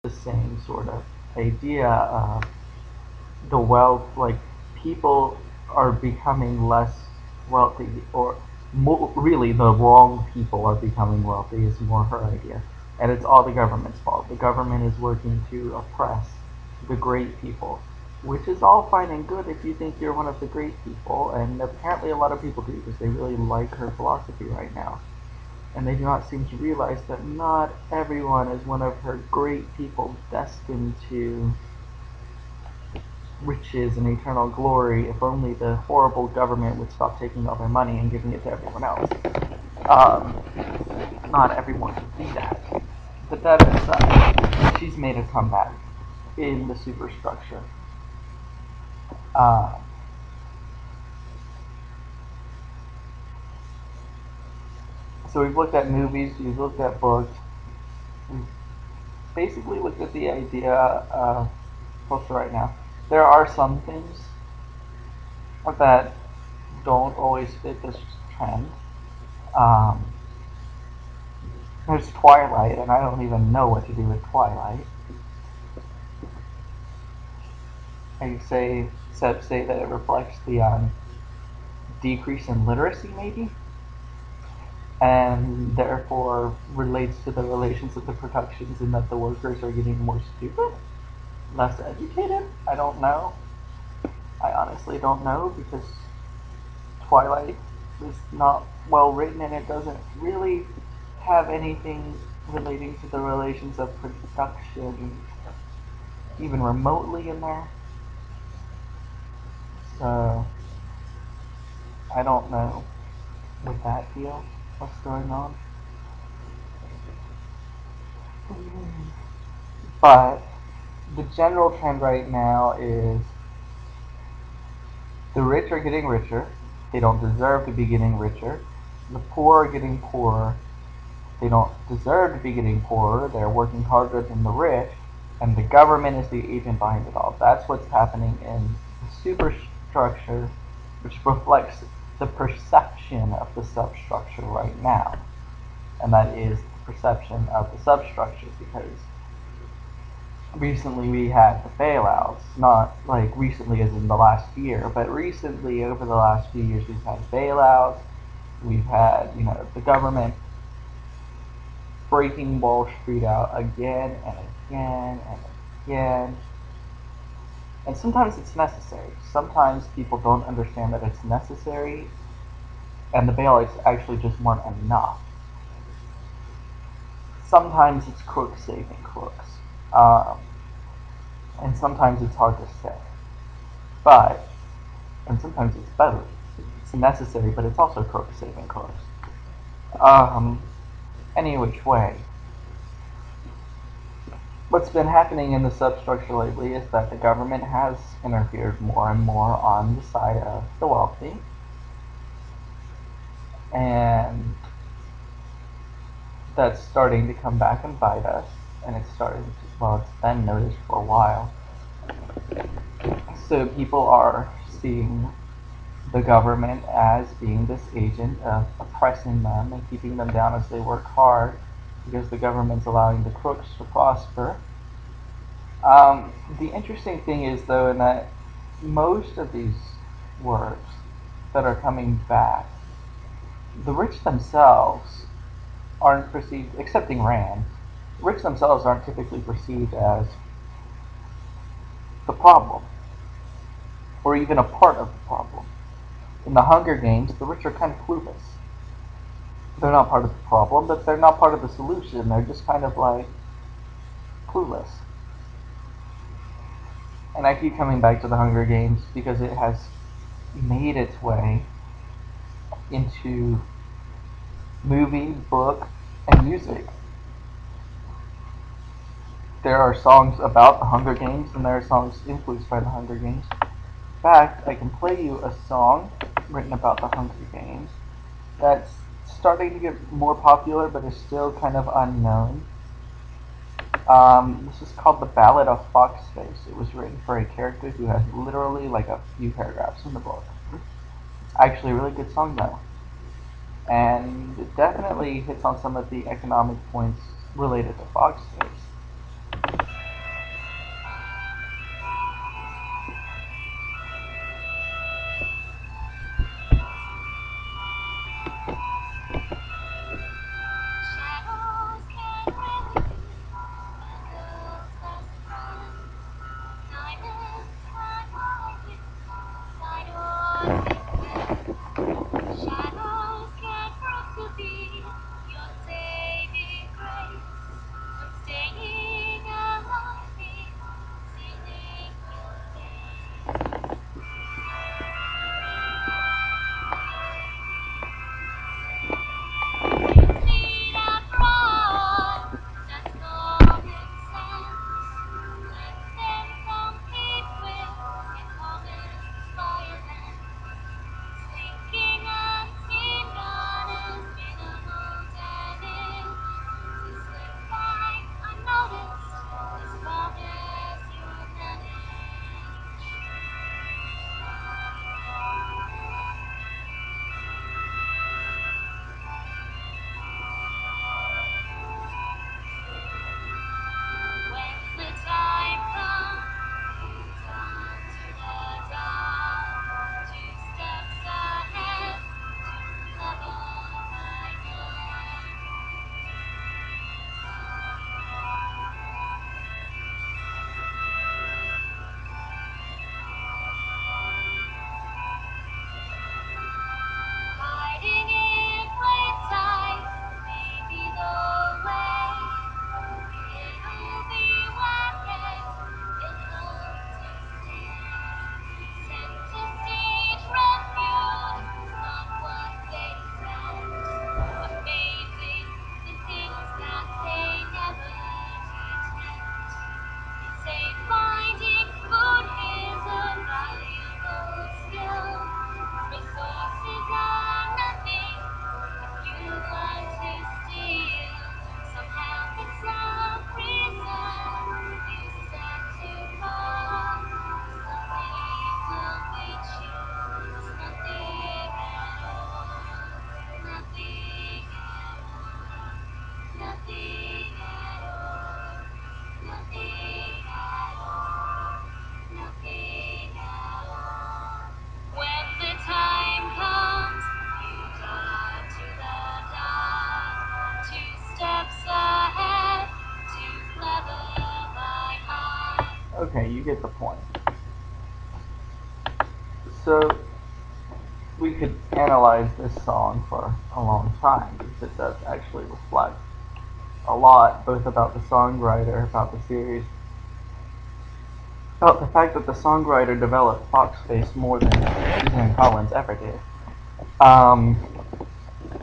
the same sort of idea of the wealth, like people are becoming less wealthy, or more, really the wrong people are becoming wealthy is more her idea. And it's all the government's fault. The government is working to oppress the great people, which is all fine and good if you think you're one of the great people, and apparently a lot of people do because they really like her philosophy right now. And they do not seem to realize that not everyone is one of her great people destined to riches and eternal glory if only the horrible government would stop taking all their money and giving it to everyone else. Um, Not everyone can do that. But that aside, she's made a comeback in the superstructure. Uh, so we've looked at movies, we've looked at books, we've basically looked at the idea of culture right now. There are some things that don't always fit this trend. Um, there's Twilight, and I don't even know what to do with Twilight. I say that it reflects the decrease in literacy, maybe, and therefore relates to the relations of the productions, and that the workers are getting more stupid, less educated. I don't know. I honestly don't know because Twilight is not well written and it doesn't really have anything relating to the relations of production even remotely in there. So I don't know with that deal what's going on. But the general trend right now is the rich are getting richer. They don't deserve to be getting richer. The poor are getting poorer. They don't deserve to be getting poorer. They're working harder than the rich. And the government is the agent behind it all. That's what's happening in the superstructure, which reflects the perception of the substructure right now. And that is the perception of the substructure because recently we had the bailouts, not like recently as in the last year, but recently over the last few years we've had bailouts, we've had, the government breaking Wall Street out again and again and again. And sometimes it's necessary. Sometimes people don't understand that it's necessary, and the bailouts actually just weren't enough. Sometimes it's crooks saving crooks. And sometimes it's hard to say. But, and sometimes it's better. It's necessary, but it's also crooks saving crooks. Any which way. What's been happening in the substructure lately is that the government has interfered more and more on the side of the wealthy. And that's starting to come back and bite us. And it's starting to, well, it's been noticed for a while. So people are seeing the government as being this agent of oppressing them and keeping them down as they work hard because the government's allowing the crooks to prosper. The interesting thing is, though, in that most of these works that are coming back, the rich themselves aren't perceived, excepting Rand, the rich themselves aren't typically perceived as the problem, or even a part of the problem. In the Hunger Games, the rich are kind of clueless. They're not part of the problem, but they're not part of the solution. They're just kind of like clueless. And I keep coming back to the Hunger Games because it has made its way into movie, book, and music. There are songs about the Hunger Games, and there are songs influenced by the Hunger Games. In fact, I can play you a song written about the Hunger Games that's starting to get more popular, but is still kind of unknown. This is called The Ballad of Foxface. It was written for a character who has literally like a few paragraphs in the book. Actually, a really good song though. And it definitely hits on some of the economic points related to Foxface. Shadows can prove to be your saving grace. I'm staying among me, singing your name. Lead and run, that's common sense. Let them compete with incommon violence. Sinking unseen gunners, minimal damage. To slip by unnoticed, as long as you manage. When the time comes, you turn to the dark. 2 steps ahead, too clever by now. Hiding in plain sight may be the way. It'll be working, you'll come to stay. Center stage refuge, not what they said. Amazing, the things that they never detect. They say finding food is a valuable skill. Resources are nothing if you learn to steal. Somehow, for some reason, you start to fall. Something will reach you. It's nothing at all. Nothing at all. Nothing at all. Nothing at all. Nothing at all. When the time comes, you dart to the dark. 2 steps ahead, too clever by half. Okay, you get the point. So we could analyze this song for a long time because it does actually reflect a lot, both about the songwriter, about the series, about the fact that the songwriter developed Foxface more than Suzanne Collins ever did. Um,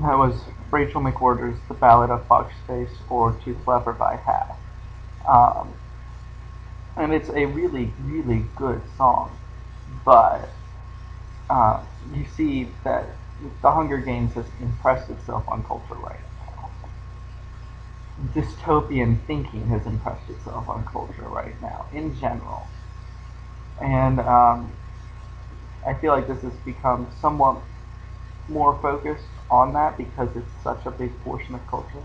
that was Rachel McWhorter's The Ballad of Foxface, or Too Clever by Half. Um, and it's a really, really good song, but you see that The Hunger Games has impressed itself on culture right now. Dystopian thinking has impressed itself on culture right now, in general. And I feel like this has become somewhat more focused on that because it's such a big portion of culture.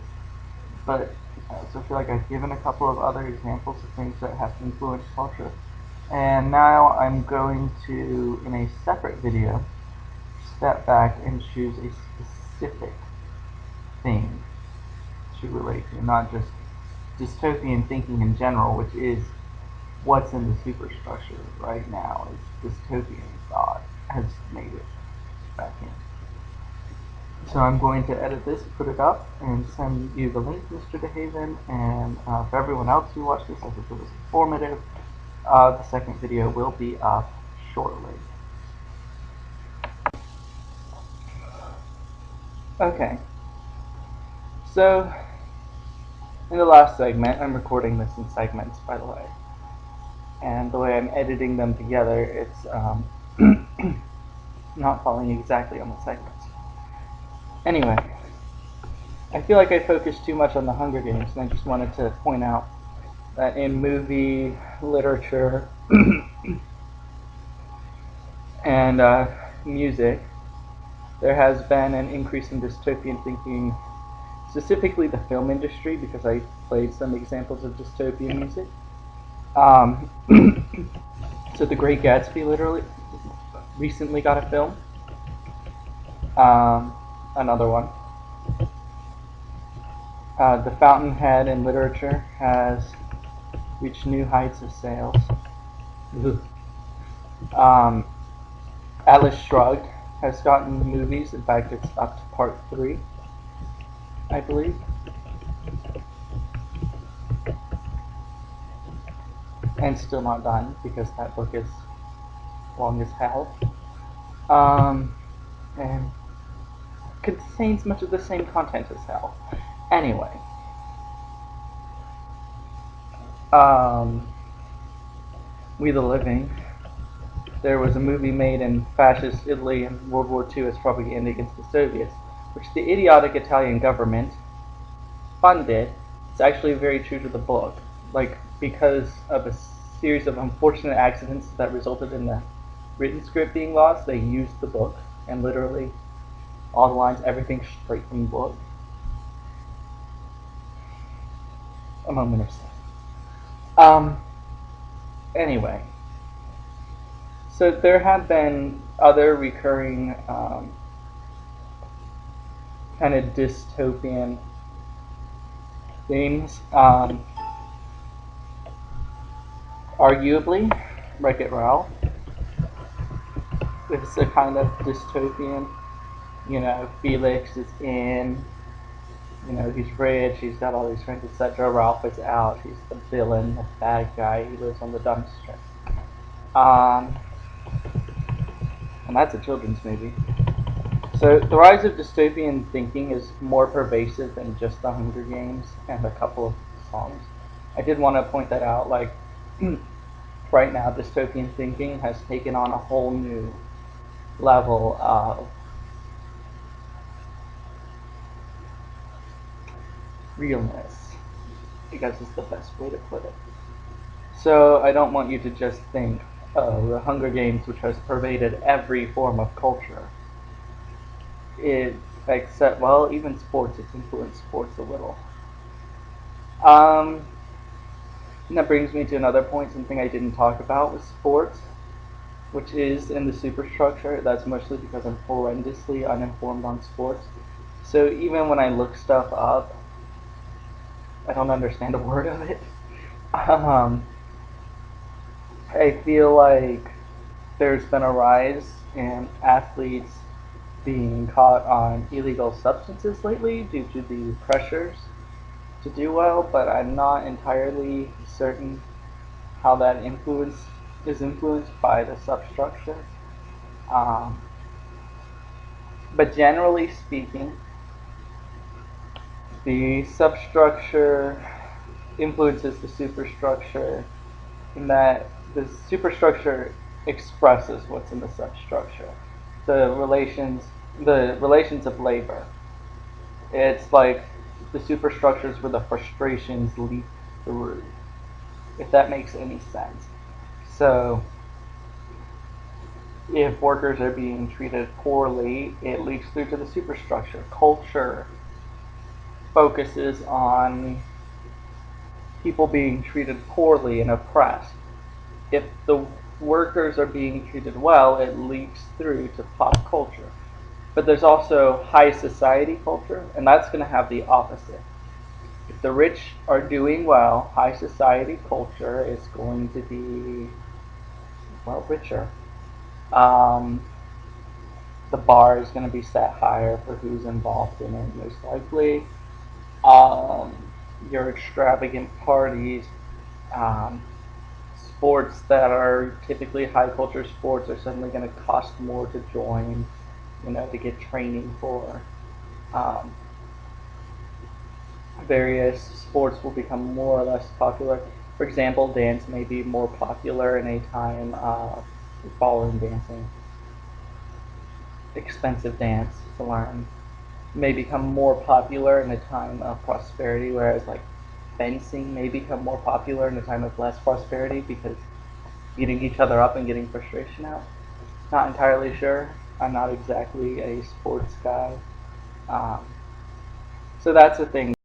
But I also feel like I've given a couple of other examples of things that have influenced culture. And now I'm going to, in a separate video, step back and choose a specific thing to relate to, not just dystopian thinking in general, which is what's in the superstructure right now. Is dystopian thought has made it back in. So I'm going to edit this, put it up, and send you the link, Mr. DeHaven, and for everyone else who watched this, I hope it was informative. The second video will be up shortly. Okay, so in the last segment, I'm recording this in segments, by the way, and the way I'm editing them together, it's not following exactly on the segments. Anyway, I feel like I focused too much on the Hunger Games, and I just wanted to point out that in movie, literature, and music, there has been an increase in dystopian thinking, specifically the film industry, because I played some examples of dystopian music. So The Great Gatsby literally recently got a film. Another one. The Fountainhead in literature has reached new heights of sales. Atlas Shrugged has gotten movies. In fact, it's up to part 3, I believe, and still not done because that book is long as hell. And contains much of the same content as hell. Anyway, um, We the Living. There was a movie made in fascist Italy in World War II as propaganda against the Soviets, which the idiotic Italian government funded. It's actually very true to the book. Like, because of a series of unfortunate accidents that resulted in the written script being lost, they used the book and literally all the lines, everything straight from the book. A moment of silence. Um, anyway, so there have been other recurring kind of dystopian themes. Arguably, Wreck-It Ralph is a kind of dystopian. You know, Felix is in. You know, he's rich. He's got all these friends, etc. Ralph is out. He's the villain, the bad guy. He lives on the dumpster. Um, and that's a children's movie. So the rise of dystopian thinking is more pervasive than just the Hunger Games and a couple of songs. I did want to point that out. Like right now, dystopian thinking has taken on a whole new level of realness, I guess is the best way to put it. So I don't want you to just think, oh, the Hunger Games, which has pervaded every form of culture, it except well, even sports, it's influenced sports a little. Um, and that brings me to another point, something I didn't talk about with sports, which is in the superstructure. That's mostly because I'm horrendously uninformed on sports. So even when I look stuff up, I don't understand a word of it. Um, I feel like there's been a rise in athletes being caught on illegal substances lately due to the pressures to do well, but I'm not entirely certain how that influence is influenced by the substructure. Um, but generally speaking, the substructure influences the superstructure in that the superstructure expresses what's in the substructure. The relations the relations of labor. It's like the superstructures where the frustrations leak through, if that makes any sense. So if workers are being treated poorly, it leaks through to the superstructure. Culture focuses on people being treated poorly and oppressed. If the workers are being treated well, it leaks through to pop culture. But there's also high society culture, and that's going to have the opposite. If the rich are doing well, high society culture is going to be, well, richer. Um, the bar is going to be set higher for who's involved in it, most likely. Um, your extravagant parties, um, sports that are typically high culture sports are suddenly going to cost more to join, you know, to get training for. Um, Various sports will become more or less popular. For example, dance may be more popular in a time of ballroom dancing, expensive dance to learn, may become more popular in a time of prosperity, whereas like fencing may become more popular in a time of less prosperity because beating each other up and getting frustration out. Not entirely sure. I'm not exactly a sports guy. Um, so that's the thing.